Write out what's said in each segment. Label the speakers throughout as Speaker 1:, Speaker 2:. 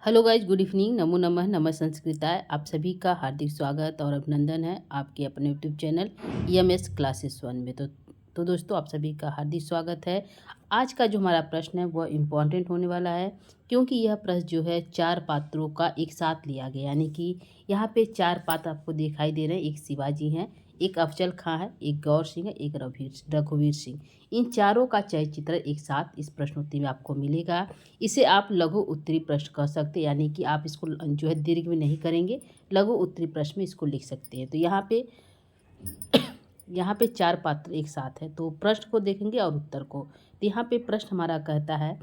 Speaker 1: Hello guys, good evening. नमो नमः, नमः संस्कृताय। आप सभी का हार्दिक स्वागत और अभिनंदन है आपके अपने यूट्यूब चैनल EMS क्लासेस 1 में। तो दोस्तों, आप सभी का हार्दिक स्वागत है। आज का जो हमारा प्रश्न है वह इम्पॉर्टेंट होने वाला है, क्योंकि यह प्रश्न जो है 4 पात्रों का एक साथ लिया गया, यानी कि यहाँ पे 4 पात्र आपको दिखाई दे रहे हैं। एक शिवाजी हैं, एक अफजल खां है, एक गौर सिंह है, एक रघुवीर सिंह। इन चारों का चयचित्र एक साथ इस प्रश्नोत्तरी में आपको मिलेगा। इसे आप लघु उत्तरी प्रश्न कह सकते हैं, यानी कि आप इसको जो है दीर्घ में नहीं करेंगे, लघु उत्तरी प्रश्न में इसको लिख सकते हैं। तो यहाँ पे 4 पात्र एक साथ है, तो प्रश्न को देखेंगे और उत्तर को। तो यहाँ पे प्रश्न हमारा कहता है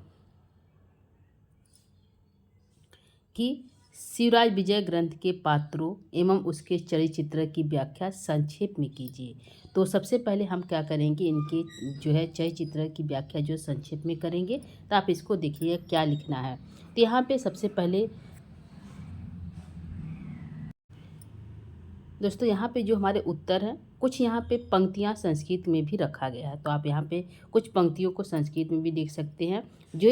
Speaker 1: कि शिवराज विजय ग्रंथ के पात्रों एवं उसके चरित्र की व्याख्या संक्षेप में कीजिए। तो सबसे पहले हम क्या करेंगे, इनके जो है चरित्र की व्याख्या जो संक्षेप में करेंगे। तो आप इसको देखिए क्या लिखना है। तो यहाँ पे सबसे पहले दोस्तों, यहाँ पे जो हमारे उत्तर हैं, कुछ यहाँ पे पंक्तियाँ संस्कृत में भी रखा गया है। तो आप यहाँ पे कुछ पंक्तियों को संस्कृत में भी देख सकते हैं जो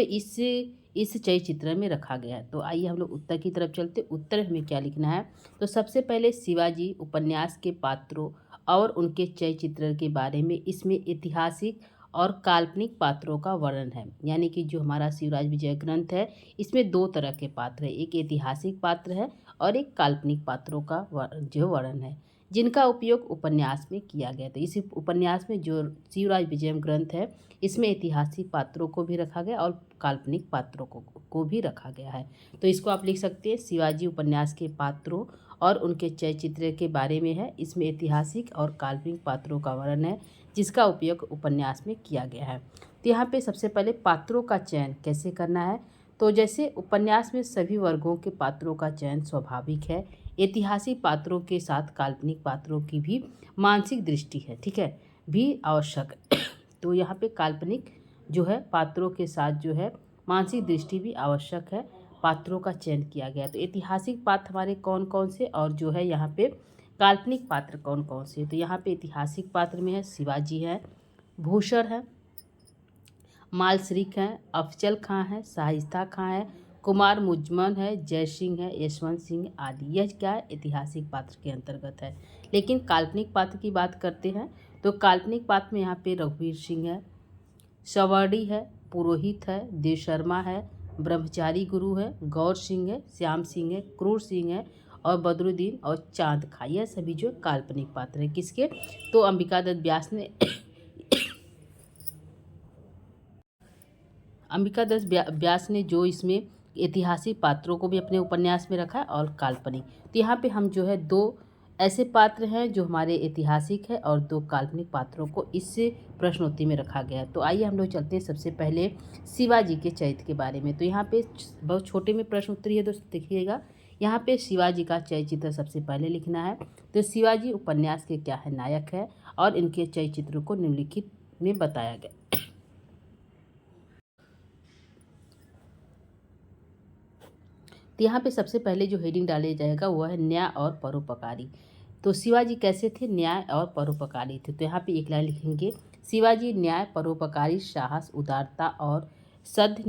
Speaker 1: इस चयचित्र में रखा गया है। तो आइए हम लोग उत्तर की तरफ चलते। उत्तर हमें क्या लिखना है। तो सबसे पहले शिवाजी उपन्यास के पात्रों और उनके चयचित्र के बारे में इसमें ऐतिहासिक और काल्पनिक पात्रों का वर्णन है। यानी कि जो हमारा शिवराज विजय ग्रंथ है, इसमें 2 तरह के पात्र है, एक ऐतिहासिक पात्र है और एक काल्पनिक पात्रों का जो वर्णन है, जिनका उपयोग उपन्यास में किया गया। तो इस उपन्यास में जो शिवराज विजय ग्रंथ है, इसमें ऐतिहासिक पात्रों को भी रखा गया और काल्पनिक पात्रों को भी रखा गया है। तो इसको आप लिख सकते हैं, शिवाजी उपन्यास के पात्रों और उनके चयचित्र के बारे में है, इसमें ऐतिहासिक और काल्पनिक पात्रों का वर्णन है, जिसका उपयोग उपन्यास में किया गया है। तो यहाँ पे सबसे पहले पात्रों का चयन कैसे करना है। तो जैसे उपन्यास में सभी वर्गों के पात्रों का चयन स्वाभाविक है, ऐतिहासिक पात्रों के साथ काल्पनिक पात्रों की भी मानसिक दृष्टि है, ठीक है, भी आवश्यक। तो यहाँ पे काल्पनिक जो है पात्रों के साथ जो है मानसिक दृष्टि भी आवश्यक है, पात्रों का चयन किया गया। तो ऐतिहासिक पात्र हमारे कौन कौन से और जो है यहाँ पे काल्पनिक पात्र कौन कौन से। तो यहाँ पे ऐतिहासिक पात्र में है शिवाजी है, भूषण है, मालश्रीक हैं, अफजल खां है, शाइस्ता खां है, कुमार मुजमन है, जय सिंह है, यशवंत सिंह आदि। यह क्या है, ऐतिहासिक पात्र के अंतर्गत है। लेकिन काल्पनिक पात्र की बात करते हैं तो काल्पनिक पात्र में यहाँ पे रघुवीर सिंह है, सवर्णी है, पुरोहित है, देव शर्मा है, ब्रह्मचारी गुरु है, गौर सिंह है, श्याम सिंह है, क्रूर सिंह है और बदरुद्दीन और चांद खा। यह सभी जो काल्पनिक पात्र है किसके। तो अंबिकादत्त व्यास ने जो इसमें ऐतिहासिक पात्रों को भी अपने उपन्यास में रखा है और काल्पनिक। तो यहाँ पे हम जो है 2 ऐसे पात्र हैं जो हमारे ऐतिहासिक है और 2 काल्पनिक पात्रों को इस प्रश्नोत्तरी में रखा गया है। तो आइए हम लोग चलते हैं सबसे पहले शिवाजी के चरित्र के बारे में। तो यहाँ पे बहुत छोटे में प्रश्नोत्तरी है दोस्तों, देखिएगा। यहाँ पे शिवाजी का चरित्र सबसे पहले लिखना है। तो शिवाजी उपन्यास के क्या है, नायक है और इनके चरित्र को निम्नलिखित में बताया गया। तो यहाँ पे सबसे पहले जो हेडिंग डाले जाएगा वह है न्याय और परोपकारी। तो शिवाजी कैसे थे, न्याय और परोपकारी थे। तो यहाँ पे एक लाइन लिखेंगे, शिवाजी न्याय, परोपकारी, साहस, उदारता और सख्त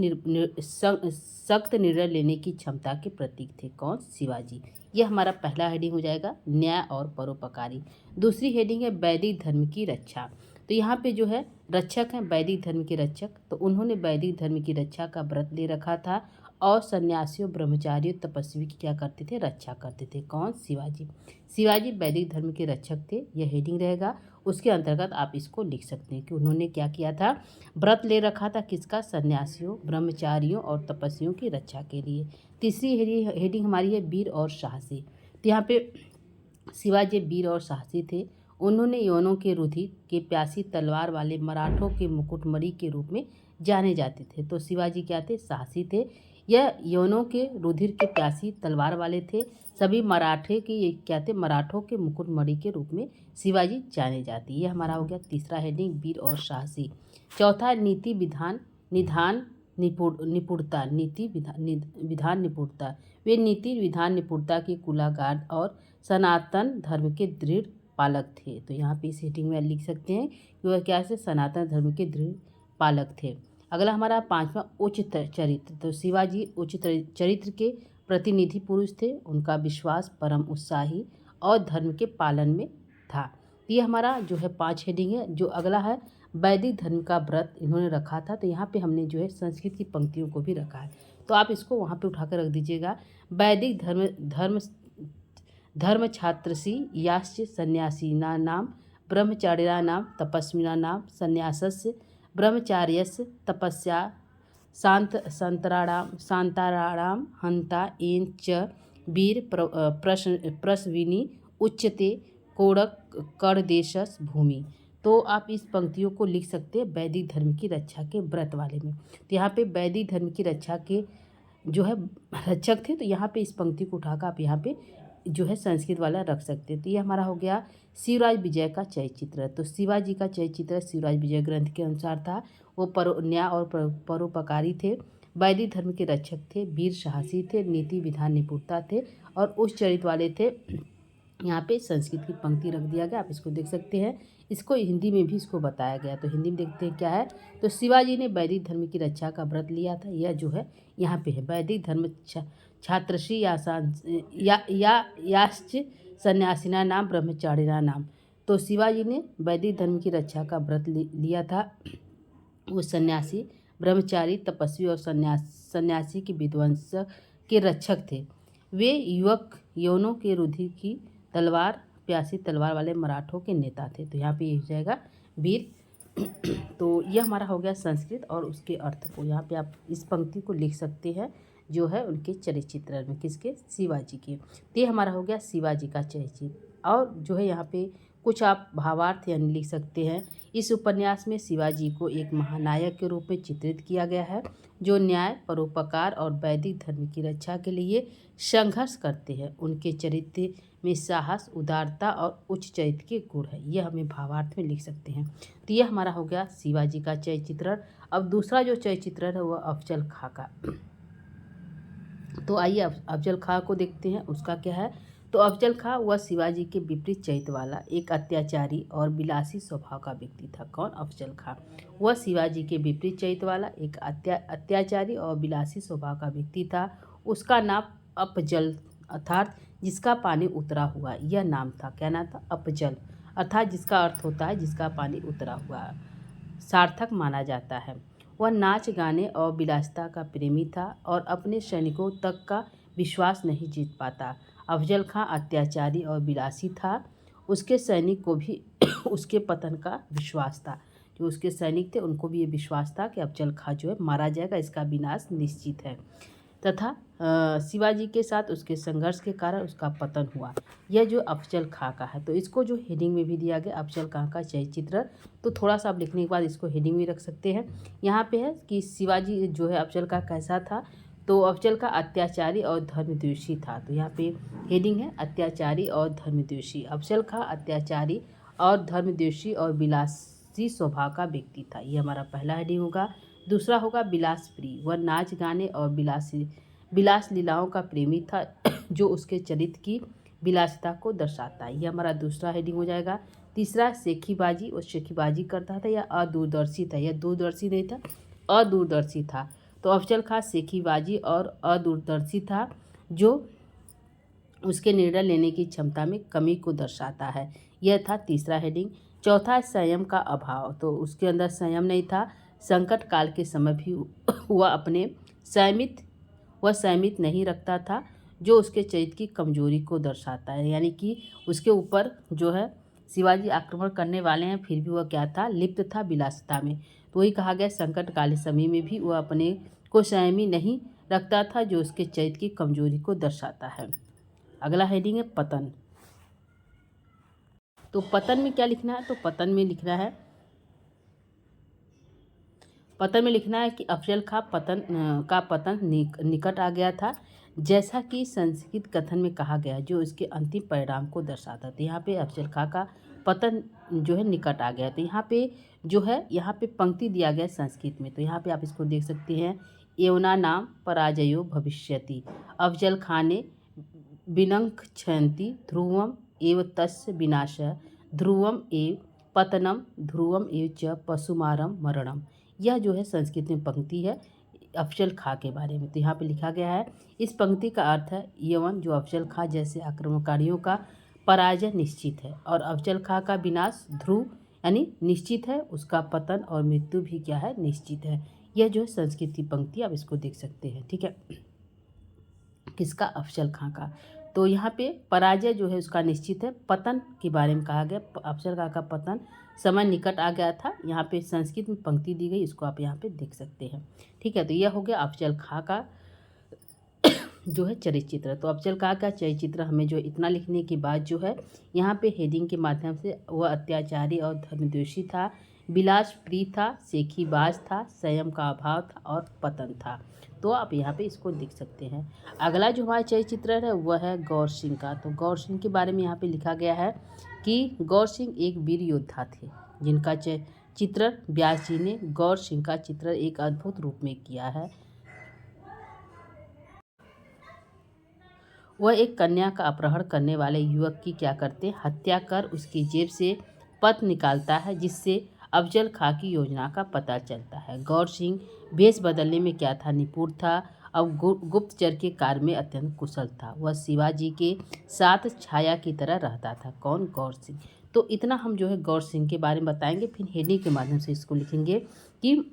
Speaker 1: निर्णय लेने की क्षमता के प्रतीक थे। कौन, शिवाजी। यह हमारा पहला हेडिंग हो जाएगा, न्याय और परोपकारी। दूसरी हेडिंग है वैदिक धर्म की रक्षा। तो यहाँ पे जो है रक्षक हैं, वैदिक धर्म के रक्षक। तो उन्होंने वैदिक धर्म की रक्षा का व्रत ले रखा था और सन्यासियों, ब्रह्मचारियों, तपस्वी की क्या करते थे, रक्षा करते थे। कौन, शिवाजी। शिवाजी वैदिक धर्म के रक्षक थे, यह हेडिंग रहेगा। उसके अंतर्गत आप इसको लिख सकते हैं कि उन्होंने क्या किया था, व्रत ले रखा था किसका, सन्यासियों, ब्रह्मचारियों और तपस्वियों की रक्षा के लिए। तीसरी हेडिंग हमारी है वीर और साहसी। तो यहाँ पे शिवाजी वीर और साहसी थे। उन्होंने यवनों के रुधिर के प्यासी तलवार वाले मराठों के मुकुटमणि के रूप में जाने जाते थे। तो शिवाजी क्या थे, साहसी थे। यह यवनों के रुधिर के प्यासी तलवार वाले थे। सभी मराठे के ये क्या थे, मराठों के मुकुटमणि के रूप में शिवाजी जाने जाते। यह हमारा हो गया तीसरा हेडिंग, वीर और साहसी। चौथा, नीति विधान निधान निपुणता। नीति विधान निपुणता। वे नीति विधान निपुणता के कुलागार और सनातन धर्म के दृढ़ पालक थे। तो यहाँ पे इस हेडिंग में लिख सकते हैं कि वह क्या से सनातन धर्म के दृढ़ पालक थे। अगला हमारा पांचवा उच्च चरित्र। तो शिवाजी उच्च चरित्र के प्रतिनिधि पुरुष थे। उनका विश्वास परम उत्साही और धर्म के पालन में था। ये हमारा जो है 5 हेडिंग है। जो अगला है वैदिक धर्म का व्रत इन्होंने रखा था। तो यहाँ पे हमने जो है संस्कृत की पंक्तियों को भी रखा है, तो आप इसको वहाँ पे उठाकर रख दीजिएगा। वैदिक धर्म छात्रसी याश्च सन्यासीना नाम ब्रह्मचारिणा नाम तपस्विना नाम संन्यासस्य ब्रह्मचार्यस्य तपस्या शांताराणाम हंता एन च वीर प्रसविनी उच्यते कोड़क करदेशस भूमि। तो आप इस पंक्तियों को लिख सकते हैं वैदिक धर्म की रक्षा के व्रत वाले में। तो यहाँ पे वैदिक धर्म की रक्षा के जो है रक्षक थे, तो यहाँ पे इस पंक्ति को उठाकर आप यहाँ पे जो है संस्कृत वाला रख सकते हैं। तो ये हमारा हो गया शिवराज विजय का चयचित्र। तो शिवाजी का चयचित्र शिवराज विजय ग्रंथ के अनुसार था। वो न्याय और परोपकारी थे, वैदिक धर्म के रक्षक थे, वीर साहसी थे, नीति विधान निपुणता थे और उच्च चरित्र वाले थे। यहाँ पे संस्कृत की पंक्ति रख दिया गया, आप इसको देख सकते हैं। इसको हिंदी में भी इसको बताया गया। तो हिंदी में देखते हैं क्या है। तो शिवाजी ने वैदिक धर्म की रक्षा का व्रत लिया था। यह जो है यहाँ पे है वैदिक धर्म छात्रसी याश्च सन्यासिना नाम ब्रह्मचारिणा नाम। तो शिवाजी ने वैदिक धर्म की रक्षा का व्रत लिया था। वो सन्यासी, ब्रह्मचारी, तपस्वी और सन्यासी के विध्वंस के रक्षक थे। वे युवक यौनों के रुधिर की तलवार प्यासी तलवार वाले मराठों के नेता थे। तो यहाँ पे ये हो जाएगा वीर। तो यह हमारा हो गया संस्कृत और उसके अर्थ को। यहाँ पे आप इस पंक्ति को लिख सकते हैं जो है उनके चरित्र में, किसके, शिवाजी के। तो ये हमारा हो गया शिवाजी का चरित्र। और जो है यहाँ पे कुछ आप भावार्थ यानी लिख सकते हैं। इस उपन्यास में शिवाजी को एक महानायक के रूप में चित्रित किया गया है, जो न्याय, परोपकार और वैदिक धर्म की रक्षा के लिए संघर्ष करते हैं। उनके चरित्र में साहस, उदारता और उच्च चरित्र के गुण है। यह हमें भावार्थ में लिख सकते हैं। तो यह हमारा हो गया शिवाजी का चरित्र। अब दूसरा जो चरित्र है वह अफजल खां का। तो आइए अफजल खां को देखते हैं, उसका क्या है। तो अफजल खां वह शिवाजी के विपरीत चरित्र वाला एक अत्याचारी और विलासी स्वभाव का व्यक्ति था। कौन, अफजल खां। वह शिवाजी के विपरीत चरित्र वाला एक अत्याचारी और विलासी स्वभाव का व्यक्ति था। उसका नाम अपजल अर्थात जिसका पानी उतरा हुआ, यह नाम था। क्या नाम था, अपजल, अर्थात जिसका अर्थ होता है जिसका पानी उतरा हुआ, सार्थक माना जाता है। वह नाच गाने और विलासिता का प्रेमी था और अपने सैनिकों तक का विश्वास नहीं जीत पाता। अफजल खां अत्याचारी और विलासी था। उसके सैनिक को भी उसके पतन का विश्वास था। जो उसके सैनिक थे उनको भी ये विश्वास था कि अफजल खां जो है मारा जाएगा, इसका विनाश निश्चित है, तथा शिवाजी के साथ उसके संघर्ष के कारण उसका पतन हुआ। यह जो अफजल खां का है, तो इसको जो हेडिंग में भी दिया गया अफजल खां का चरित्र। तो थोड़ा सा आप लिखने के बाद इसको हेडिंग में रख सकते हैं। यहाँ पे है कि शिवाजी जो है अफजल खां कैसा था। तो अफजल खां अत्याचारी और धर्मद्वेषी था। तो यहाँ पे हेडिंग है अत्याचारी और धर्मद्वेषी। अफजल खां अत्याचारी और धर्मद्वेषी और विलासी स्वभाव का व्यक्ति था। ये हमारा पहला हेडिंग होगा। दूसरा होगा विलास प्रिय। वह नाच गाने और विलास लीलाओं का प्रेमी था, जो उसके चरित्र की विलासिता को दर्शाता है। यह हमारा दूसरा हेडिंग हो जाएगा। तीसरा शेखीबाजी। वो शेखीबाजी करता था या अदूरदर्शी था। यह दूरदर्शी नहीं था, अदूरदर्शी था। तो अफजल खां शेखीबाजी और अदूरदर्शी था, जो उसके निर्णय लेने की क्षमता में कमी को दर्शाता है। यह था तीसरा हेडिंग। चौथा संयम का अभाव। तो उसके अंदर संयम नहीं था। संकट काल के समय भी वह संयमित नहीं रखता था, जो उसके चरित्र की कमजोरी को दर्शाता है। यानी कि उसके ऊपर जो है शिवाजी आक्रमण करने वाले हैं, फिर भी वह क्या था, लिप्त था विलासिता में। तो वही कहा गया संकट काल समय में भी वह अपने को संयमी नहीं रखता था, जो उसके चरित्र की कमजोरी को दर्शाता है। अगला हेडिंग है पतन। तो पतन में क्या लिखना है, तो पतन में लिखना है कि अफजल खां पतन निकट आ गया था, जैसा कि संस्कृत कथन में कहा गया, जो उसके अंतिम परिणाम को दर्शाता था। यहाँ पे अफजल खां का पतन जो है निकट आ गया। तो यहाँ पे जो है यहाँ पे पंक्ति दिया गया संस्कृत में। तो यहाँ पे आप इसको देख सकते हैं। एवना नाम पराजयो भविष्यति। अफजल खां ने विनङ्क्षयन्ति ध्रुवम एव तस्य विनाशः ध्रुवम एव पतनम ध्रुवम एव च पशुमारम मरणम। यह जो है संस्कृत में पंक्ति है अफजल खां के बारे में। तो यहाँ पे लिखा गया है, इस पंक्ति का अर्थ है यवन जो अफजल खां जैसे आक्रमणकारियों का पराजय निश्चित है और अफजल खां का विनाश ध्रुव यानी निश्चित है, उसका पतन और मृत्यु भी क्या है, निश्चित है। यह जो है संस्कृत की पंक्ति, आप इसको देख सकते हैं। ठीक है, किसका, अफजल खां का। तो यहाँ पे पराजय जो है उसका निश्चित है, पतन के बारे में कहा गया, अफजल खां का पतन समय निकट आ गया था। यहाँ पे संस्कृत में पंक्ति दी गई, इसको आप यहाँ पे देख सकते हैं। ठीक है, तो यह हो गया अफजल खां का जो है चरित्र। तो अफजल खां का चरित्र हमें जो इतना लिखने के बाद जो है यहाँ पे हेडिंग के माध्यम से, वह अत्याचारी और धर्मद्वेषी था, विलास प्रिय था, सेखीबाज था, संयम का अभाव था और पतन था। तो आप यहाँ पे इसको देख सकते हैं। अगला जो हमारा चरित्र है वह है गौर सिंह का। तो गौर सिंह के बारे में यहाँ पे लिखा गया है कि गौर सिंह एक वीर योद्धा थे जिनका चित्रण व्यास जी ने गौर सिंह का चित्रण एक अद्भुत रूप में किया है। वह एक कन्या का अपहरण करने वाले युवक की क्या करते, हत्या कर उसकी जेब से पत्र निकालता है, जिससे अफजल खां की योजना का पता चलता है। गौर सिंह भेष बदलने में क्या था, निपुण था। अब गुप्तचर के कार्य में अत्यंत कुशल था। वह शिवाजी के साथ छाया की तरह रहता था। कौन, गौर सिंह। तो इतना हम जो है गौर सिंह के बारे में बताएंगे, फिर हेडिंग के माध्यम से इसको लिखेंगे कि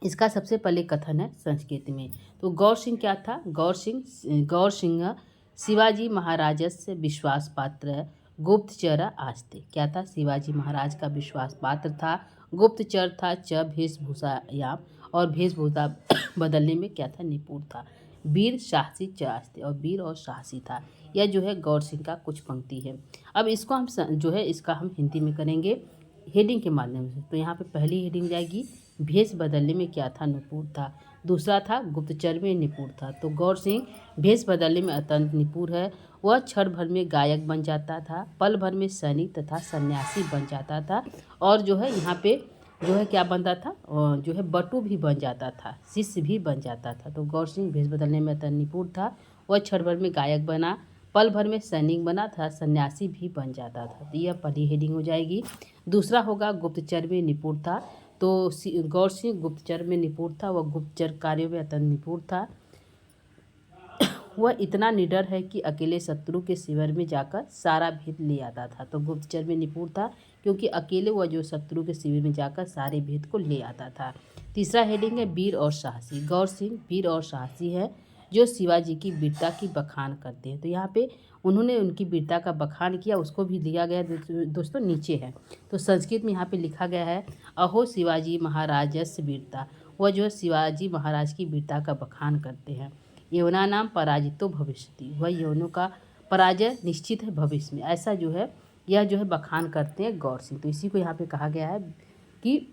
Speaker 1: इसका सबसे पहले कथन है संस्कृत में। तो गौर सिंह क्या था, गौर सिंह शिवाजी महाराज से विश्वास पात्र गुप्तचर आस्ते। क्या था, शिवाजी महाराज का विश्वास पात्र था, गुप्तचर था, वेशभूषायाम और वेशभूषा बदलने में क्या था, निपुण था, वीर साहसी च आस्ते और वीर और साहसी था। यह जो है गौर सिंह का कुछ पंक्ति है। अब इसको हम जो है इसका हम हिंदी में करेंगे हेडिंग के माध्यम से। तो यहाँ पे पहली हेडिंग जाएगी, भेष बदलने में क्या था, निपुण था। दूसरा था, गुप्तचर में निपुण था। तो गौर सिंह भेष बदलने में अत्यंत निपुण है। वह क्षण भर में गायक बन जाता था, पल भर में सैनिक तथा सन्यासी बन जाता था और जो है यहाँ पे जो है क्या बनता था, जो है बटु भी बन जाता था, शिष्य भी बन जाता था। तो गौर सिंह भेष बदलने में अत्यंत निपुण था। वह क्षण भर में गायक बना, पल भर में सैनिक बना था, सन्यासी भी बन जाता था। तो यह पहली हेडिंग हो जाएगी। दूसरा होगा, गुप्तचर में निपुण था। तो गौर सिंह गुप्तचर में निपुण था, वह गुप्तचर कार्यों में अत्यंत निपुण था। वह इतना निडर है कि अकेले शत्रु के शिविर में जाकर सारा भेद ले आता था। तो गुप्तचर में निपुण था क्योंकि अकेले वह जो शत्रु के शिविर में जाकर सारे भेद को ले आता था। तीसरा हेडिंग है, वीर और साहसी। गौर सिंह वीर और साहसी है जो शिवाजी की वीरता की बखान करते हैं। तो यहाँ पे उन्होंने उनकी वीरता का बखान किया, उसको भी दिया गया दोस्तों नीचे है। तो संस्कृत में यहाँ पे लिखा गया है, अहो शिवाजी महाराजस्य वीरता। वह जो है शिवाजी महाराज की वीरता का बखान करते हैं। यवना नाम पराजितो भविष्यति, वह यवनों का पराजय निश्चित है भविष्य में। ऐसा जो है यह जो है बखान करते हैं गौर सिंह। तो इसी को यहाँ पे कहा गया है कि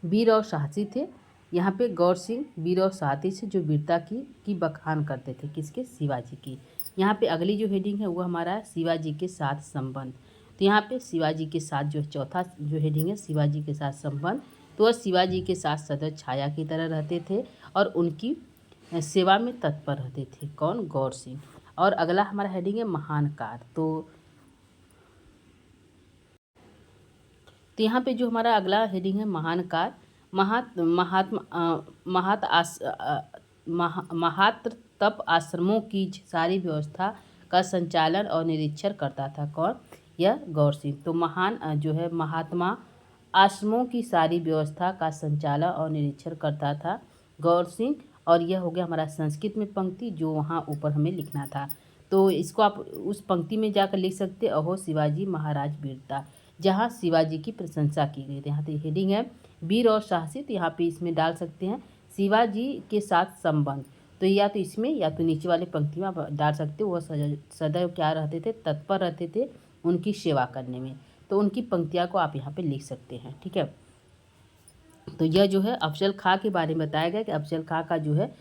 Speaker 1: वीर और साहसी थे। यहाँ पे गौर सिंह वीर और साहसी से जो वीरता की बखान करते थे, किसके, शिवाजी की। यहाँ पे अगली जो हेडिंग है वो हमारा है शिवाजी के साथ संबंध। तो यहाँ पे शिवाजी के साथ जो चौथा जो हेडिंग है, शिवाजी के साथ संबंध। तो वह शिवाजी के साथ सदैव छाया की तरह रहते थे और उनकी सेवा में तत्पर रहते थे। कौन, गौर सिंह। और अगला हमारा हेडिंग है महान कार्य। तो यहाँ पे जो हमारा अगला हेडिंग है महान कार्य, महात्र तप आश्रमों की सारी व्यवस्था का संचालन और निरीक्षण करता था। कौन, यह गौर सिंह। तो महान जो है महात्मा आश्रमों की सारी व्यवस्था का संचालन और निरीक्षण करता था गौर सिंह। और यह हो गया हमारा संस्कृत में पंक्ति जो वहाँ ऊपर हमें लिखना था। तो इसको आप उस पंक्ति में जाकर लिख सकते, अहो शिवाजी महाराज वीरता, जहाँ शिवाजी की प्रशंसा की गई थी। यहाँ पे हेडिंग है वीर और साहसी। तो यहाँ पे इसमें डाल सकते हैं शिवाजी के साथ संबंध। तो या तो इसमें या तो नीचे वाले पंक्ति में आप डाल सकते हो, वह सदैव क्या रहते थे, तत्पर रहते थे उनकी सेवा करने में। तो उनकी पंक्तियाँ को आप यहाँ पे लिख सकते हैं। ठीक है, तो यह जो है अफजल खां के बारे में बताया गया कि अफजल खां का जो है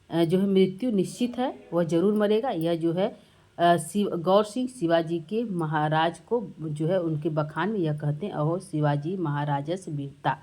Speaker 1: मृत्यु निश्चित है, वह जरूर मरेगा। यह जो है गौर सिंह शिवाजी के महाराज को जो है उनके बखान में यह कहते हैं, अहो शिवाजी महाराजस वीरता।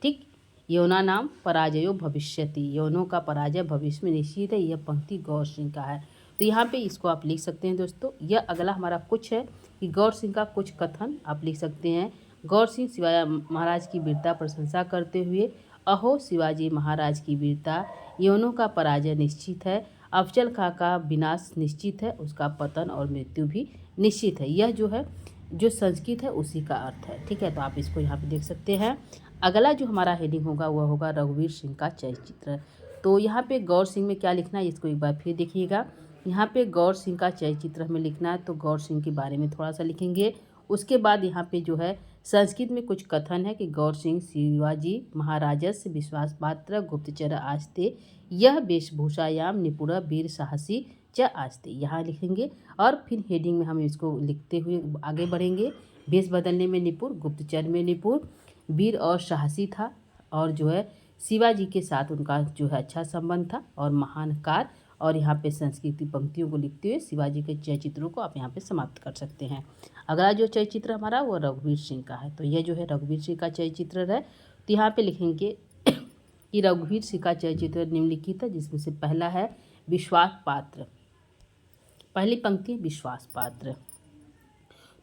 Speaker 1: ठीक, यौना नाम पराजयो भविष्यति, यौनों का पराजय भविष्य में निश्चित है। यह पंक्ति गौर सिंह का है। तो यहाँ पे इसको आप लिख सकते हैं दोस्तों। यह अगला हमारा कुछ है कि गौर सिंह का कुछ कथन आप लिख सकते हैं। गौर सिंह शिवाजी महाराज की वीरता प्रशंसा करते हुए, अहो शिवाजी महाराज की वीरता, यवनों का पराजय निश्चित है, अफजल खां का विनाश निश्चित है, उसका पतन और मृत्यु भी निश्चित है। यह जो है जो संस्कृत है उसी का अर्थ है। ठीक है, तो आप इसको यहाँ पे देख सकते हैं। अगला जो हमारा हेडिंग होगा वह होगा रघुवीर सिंह का चरित्र। तो यहाँ पे गौर सिंह में क्या लिखना है इसको एक बार फिर देखिएगा। यहाँ पे गौर सिंह का चरित्र हमें लिखना है, तो गौर सिंह के बारे में थोड़ा सा लिखेंगे। उसके बाद यहाँ पे जो है संस्कृत में कुछ कथन है कि गौर सिंह शिवाजी महाराजस्य विश्वास पात्र गुप्तचर आस्ते, यह वेशभूषायाम निपुण वीर साहसी च आस्ते, यहाँ लिखेंगे। और फिर हेडिंग में हम इसको लिखते हुए आगे बढ़ेंगे। वेश बदलने में निपुण, गुप्तचर में निपुण, वीर और साहसी था, और जो है शिवाजी के साथ उनका जो है अच्छा संबंध था, और महान कार। और यहाँ पे संस्कृत की पंक्तियों को लिखते हुए शिवाजी के चलचित्रों को आप यहाँ पे समाप्त कर सकते हैं। अगला जो चलचित्र हमारा वो रघुवीर सिंह का है। तो यह जो है रघुवीर सिंह का चलचित्र है। तो यहाँ पे लिखेंगे कि रघुवीर सिंह का चलचित्र निम्नलिखित है, जिसमें से पहला है विश्वास पात्र। पहली पंक्ति है विश्वास पात्र।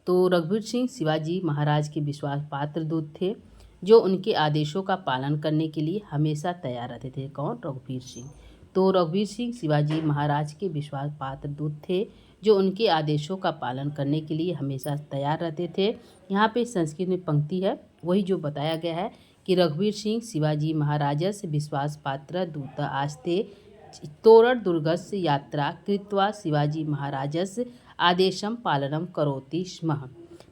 Speaker 1: तो रघुवीर सिंह शिवाजी महाराज के विश्वास पात्र दूत थे, जो उनके आदेशों का पालन करने के लिए हमेशा तैयार रहते थे। कौन? रघुवीर सिंह। तो रघुवीर सिंह शिवाजी महाराज के विश्वास पात्र दूत थे, जो उनके आदेशों का पालन करने के लिए हमेशा तैयार रहते थे। यहाँ पे संस्कृत में पंक्ति है वही जो बताया गया है कि रघुवीर सिंह शिवाजी महाराजस्य विश्वास पात्र दूत आस्ते, तोरण दुर्गस्य यात्रा कृत्वा शिवाजी महाराजस्य आदेशम पालनम करोति स्म।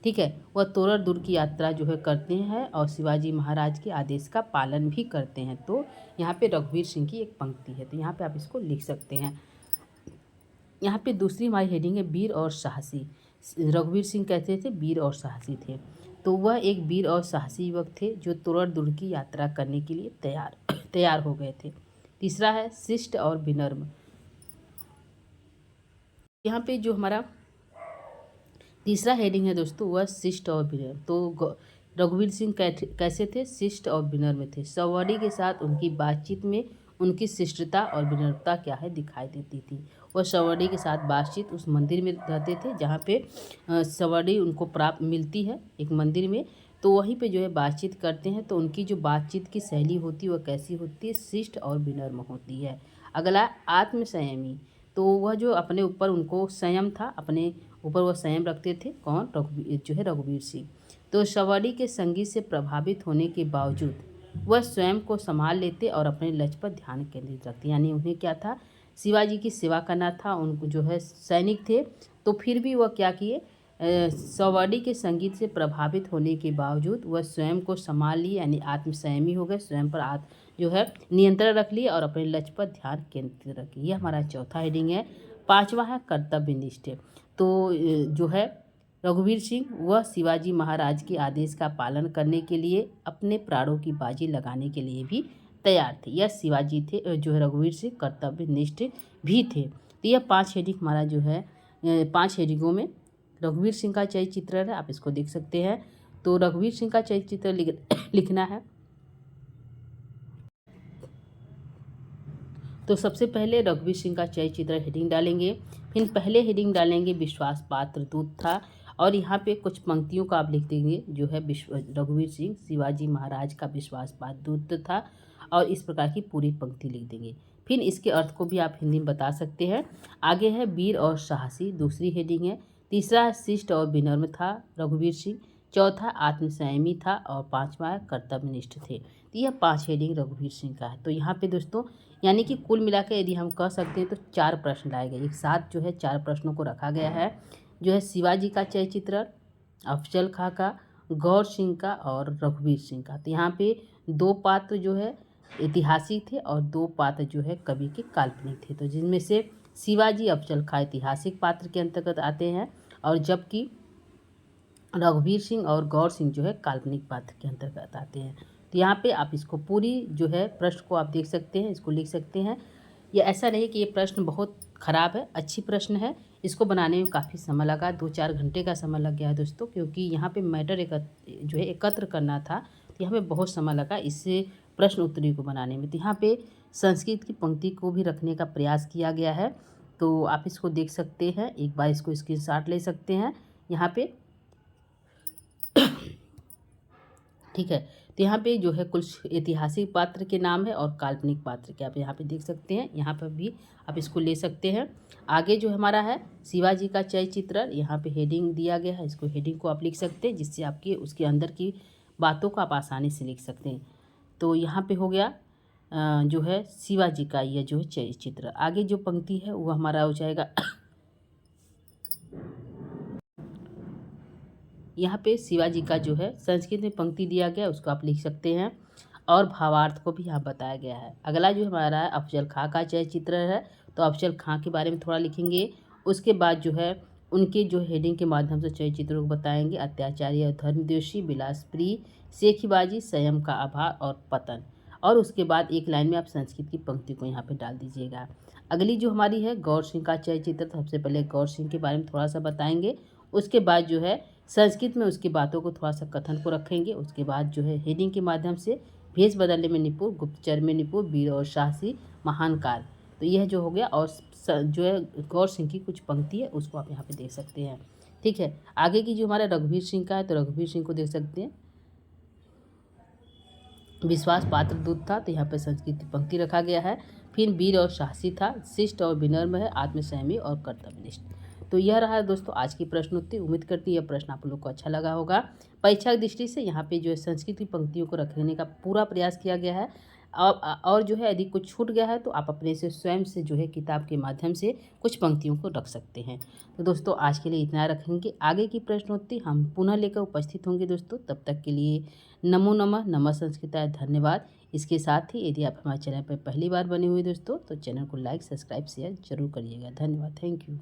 Speaker 1: ठीक है, वह तोरण दुर्ग की यात्रा जो है करते हैं और शिवाजी महाराज के आदेश का पालन भी करते हैं। तो यहाँ पे रघुवीर सिंह की एक पंक्ति है, तो यहाँ पे आप इसको लिख सकते हैं। यहाँ पे दूसरी हमारी हेडिंग है वीर और साहसी। रघुवीर सिंह कहते थे वीर और साहसी थे, तो वह एक वीर और साहसी युवक थे जो तोरण दुर्ग की यात्रा करने के लिए तैयार हो गए थे। तीसरा है शिष्ट और विनम्र। यहाँ पे जो हमारा तीसरा हेडिंग है दोस्तों वह शिष्ट और विनम्र। तो रघुवीर सिंह कैसे थे? शिष्ट और विनम्र थे। सवारी के साथ उनकी बातचीत में उनकी शिष्टता और विनम्रता क्या है दिखाई देती थी। वह सवारी के साथ बातचीत उस मंदिर में रहते थे जहाँ पे सवारी उनको प्राप्त मिलती है एक मंदिर में, तो वहीं पे जो है बातचीत करते हैं। तो उनकी जो बातचीत की शैली होती है वह कैसी होती है? शिष्ट और विनम्र होती है। अगला आत्मसंयमी। तो वह जो अपने ऊपर उनको संयम था, अपने ऊपर वह संयम रखते थे। कौन? रघुवीर सिंह। तो सवारी के संगीत से प्रभावित होने के बावजूद वह स्वयं को संभाल लेते और अपने लक्ष्य पर ध्यान केंद्रित रखते। यानी उन्हें क्या था? शिवाजी की सेवा करना था। उनको जो है सैनिक थे, तो फिर भी वह क्या किए? सवारी के संगीत से प्रभावित होने के बावजूद वह स्वयं को संभाल लिए, यानी आत्मसंयमी हो गए, स्वयं पर जो है नियंत्रण रख लिए और अपने लक्ष्य पर ध्यान केंद्रित रखिए। यह हमारा चौथा हेडिंग है। पांचवा है कर्तव्यनिष्ठ। तो जो है रघुवीर सिंह वह शिवाजी महाराज के आदेश का पालन करने के लिए अपने प्राणों की बाजी लगाने के लिए भी तैयार थे। यह शिवाजी थे, जो है रघुवीर सिंह कर्तव्यनिष्ठ भी थे। तो यह 5 हेडिंग हमारा जो है 5 हेडिंगों में रघुवीर सिंह का चरित्र है, आप इसको देख सकते हैं। तो रघुवीर सिंह का चरित्र लिखना है। तो सबसे पहले रघुवीर सिंह का चरित्र हेडिंग डालेंगे, फिर पहले हेडिंग डालेंगे विश्वास पात्र दूत था, और यहाँ पे कुछ पंक्तियों का आप लिख देंगे जो है रघुवीर सिंह शिवाजी महाराज का विश्वास पात्र दूत था, और इस प्रकार की पूरी पंक्ति लिख देंगे। फिर इसके अर्थ को भी आप हिंदी में बता सकते हैं। आगे है वीर और साहसी, दूसरी हेडिंग है। तीसरा शिष्ट और विनम्र था रघुवीर सिंह। चौथा आत्मसंयमी था, और पांचवा कर्तव्यनिष्ठ थे। तो यह 5 हेडिंग रघुवीर सिंह का है। तो यहाँ पे दोस्तों यानी कि कुल मिलाकर यदि हम कह सकते हैं तो 4 प्रश्न लाए गए। एक साथ जो है 4 प्रश्नों को रखा गया है, जो है शिवाजी का चरित्र, अफजल खां का, गौर सिंह का और रघुवीर सिंह का। तो यहाँ पे 2 पात्र जो है ऐतिहासिक थे और 2 पात्र जो है कवि के काल्पनिक थे। तो जिनमें से शिवाजी अफजल खां ऐतिहासिक पात्र के अंतर्गत आते हैं, और जबकि रघुवीर सिंह और गौर सिंह जो है काल्पनिक पात्र के अंतर्गत आते हैं। तो यहाँ पे आप इसको पूरी जो है प्रश्न को आप देख सकते हैं, इसको लिख सकते हैं। ये ऐसा नहीं कि ये प्रश्न बहुत ख़राब है, अच्छी प्रश्न है। इसको बनाने में काफ़ी समय लगा, 2-4 घंटे का समय लग गया है दोस्तों, क्योंकि यहाँ पे मैटर एकत्र करना था, तो यहाँ पे बहुत समय लगा इससे प्रश्न उत्तरी को बनाने में। तो यहाँ पे संस्कृत की पंक्ति को भी रखने का प्रयास किया गया है, तो आप इसको देख सकते हैं। एक बार इसको स्क्रीनशॉट ले सकते हैं। यहाँ पे ठीक है। तो यहाँ पे जो है कुछ ऐतिहासिक पात्र के नाम है और काल्पनिक पात्र के आप यहाँ पे देख सकते हैं। यहाँ पर भी आप इसको ले सकते हैं। आगे जो हमारा है शिवाजी का चयचित्रण, यहाँ पे हेडिंग दिया गया है, इसको हेडिंग को आप लिख सकते हैं जिससे आपकी उसके अंदर की बातों को आप आसानी से लिख सकते हैं। तो यहाँ पे हो गया जो है शिवाजी का यह जो है चयचित्र। आगे जो पंक्ति है वो हमारा हो जाएगा यहाँ पे शिवाजी का जो है संस्कृत में पंक्ति दिया गया है, उसको आप लिख सकते हैं और भावार्थ को भी यहाँ बताया गया है। अगला जो हमारा है अफजल खां का चयचित्र है, तो अफजल खां के बारे में थोड़ा लिखेंगे। उसके बाद जो है उनके जो हेडिंग के माध्यम से चयचित्रों को बताएंगे, अत्याचारी और धर्मद्वेषी, विलासप्रिय, शेखीबाजी, संयम का अभाव और पतन। और उसके बाद एक लाइन में आप संस्कृत की पंक्ति को यहाँ पे डाल दीजिएगा। अगली जो हमारी है गौर सिंह का चयचित्र, तो सबसे पहले गौर सिंह के बारे में थोड़ा सा बताएंगे। उसके बाद जो है संस्कृत में उसकी बातों को थोड़ा सा कथन को रखेंगे। उसके बाद जो है हेडिंग के माध्यम से भेष बदलने में निपुण, गुप्तचर में निपुण, वीर और साहसी, महान कार। तो यह जो हो गया। और जो है गौर सिंह की कुछ पंक्ति है उसको आप यहाँ पे देख सकते हैं। ठीक है। आगे की जो हमारा रघुवीर सिंह का है, तो रघुवीर सिंह को देख सकते हैं। विश्वास पात्र दूत था, तो यहाँ पर संस्कृत की पंक्ति रखा गया है। फिर वीर और साहसी था, शिष्ट और विनम्र है, आत्मसंयमी और कर्तव्यनिष्ठ। तो यह रहा दोस्तों आज की प्रश्नोत्तरी। उम्मीद करती है यह प्रश्न आप लोग को अच्छा लगा होगा। परीक्षा की दृष्टि से यहाँ पे जो है संस्कृत की पंक्तियों को रखने का पूरा प्रयास किया गया है। और जो है यदि कुछ छूट गया है तो आप अपने से स्वयं से जो है किताब के माध्यम से कुछ पंक्तियों को रख सकते हैं। तो दोस्तों आज के लिए इतना रखेंगे। आगे की प्रश्नोत्तरी हम पुनः लेकर उपस्थित होंगे दोस्तों। तब तक के लिए नमो नमः, नमः संस्कृताय, धन्यवाद। इसके साथ ही यदि आप हमारे चैनल पर पहली बार बने हुए दोस्तों तो चैनल को लाइक, सब्सक्राइब, शेयर जरूर करिएगा। धन्यवाद। Thank you.